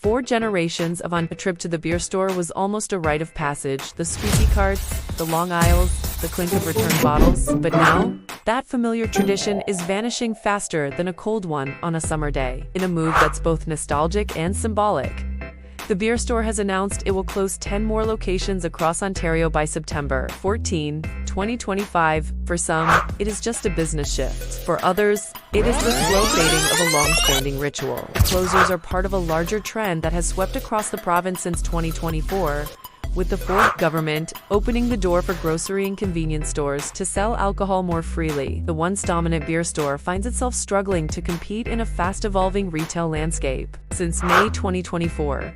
4 generations of a trip to the beer store was almost a rite of passage. The squeaky carts, the long aisles, the clink of returned bottles. But now, that familiar tradition is vanishing faster than a cold one on a summer day. In a move that's both nostalgic and symbolic, the beer store has announced it will close 10 more locations across Ontario by September 14, 2025. For some, it is just a business shift. For others, it is the slow fading of a long-standing ritual. Closures are part of a larger trend that has swept across the province since 2024, with the Ford government opening the door for grocery and convenience stores to sell alcohol more freely. The once-dominant beer store finds itself struggling to compete in a fast-evolving retail landscape. Since May 2024,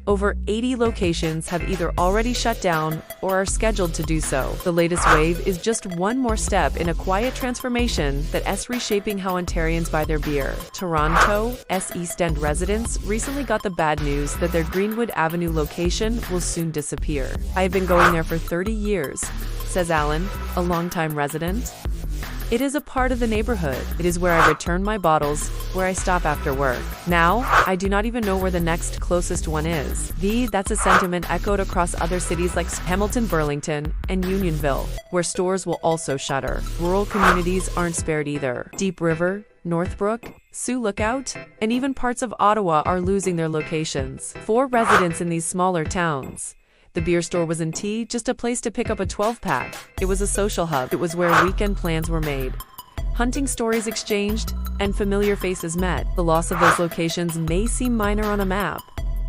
over 80 locations have either already shut down or are scheduled to do so. The latest wave is just one more step in a quiet transformation that's reshaping how Ontarians buy their beer. Toronto's East End residents recently got the bad news that their Greenwood Avenue location will soon disappear. "I have been going there for 30 years, says Alan, a longtime resident. "It is a part of the neighborhood. It is where I return my bottles, where I stop after work. Now, I do not even know where the next closest one is." That's a sentiment echoed across other cities like Hamilton, Burlington, and Unionville, where stores will also shutter. Rural communities aren't spared either. Deep River, Northbrook, Sioux Lookout, and even parts of Ottawa are losing their locations. For residents in these smaller towns, the beer store wasn't just a place to pick up a 12-pack. It was a social hub. It was where weekend plans were made, hunting stories exchanged, and familiar faces met. The loss of those locations may seem minor on a map,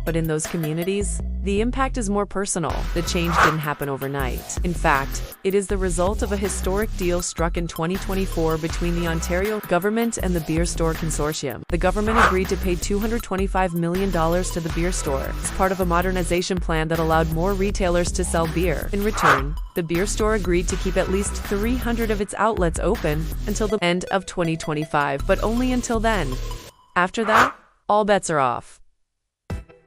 but in those communities, the impact is more personal. The change didn't happen overnight. In fact, it is the result of a historic deal struck in 2024 between the Ontario government and the Beer Store Consortium. The government agreed to pay $225 million to the beer store as part of a modernization plan that allowed more retailers to sell beer. In return, the beer store agreed to keep at least 300 of its outlets open until the end of 2025, but only until then. After that, all bets are off.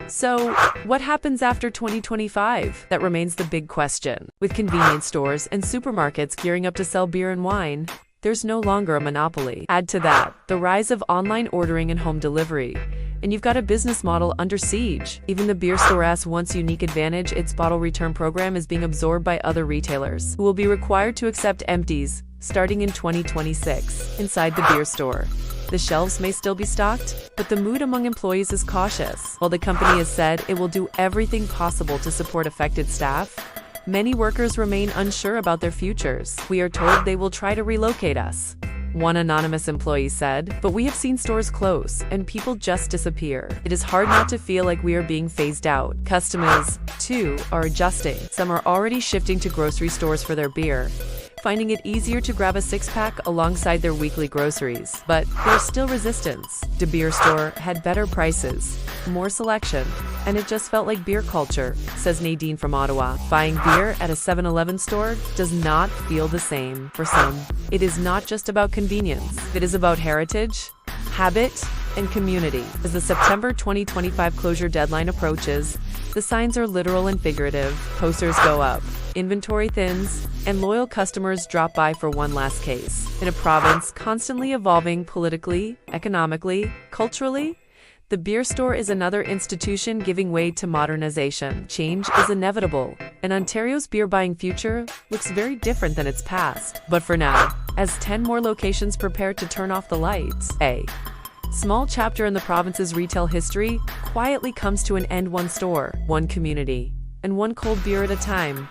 So, what happens after 2025? That remains the big question. With convenience stores and supermarkets gearing up to sell beer and wine, there's no longer a monopoly. Add to that the rise of online ordering and home delivery, and you've got a business model under siege. Even the beer store's once unique advantage, its bottle return program, is being absorbed by other retailers, who will be required to accept empties starting in 2026. Inside the beer store, the shelves may still be stocked, but the mood among employees is cautious. While the company has said it will do everything possible to support affected staff, many workers remain unsure about their futures. "We are told they will try to relocate us," one anonymous employee said, "but we have seen stores close, and people just disappear. It is hard not to feel like we are being phased out." Customers, too, are adjusting. Some are already shifting to grocery stores for their beer, finding it easier to grab a 6-pack alongside their weekly groceries. But there's still resistance. The beer store had better prices, more selection, and it just felt like beer culture, says Nadine from Ottawa. Buying beer at a 7-Eleven store does not feel the same. For some, it is not just about convenience. It is about heritage, habit, and community. As the September 2025 closure deadline approaches, the signs are literal and figurative. Posters go up, inventory thins, and loyal customers drop by for one last case. In a province constantly evolving politically, economically, culturally, the beer store is another institution giving way to modernization. Change is inevitable, and Ontario's beer-buying future looks very different than its past. But for now, as 10 more locations prepare to turn off the lights, a small chapter in the province's retail history quietly comes to an end, one store, one community, and one cold beer at a time.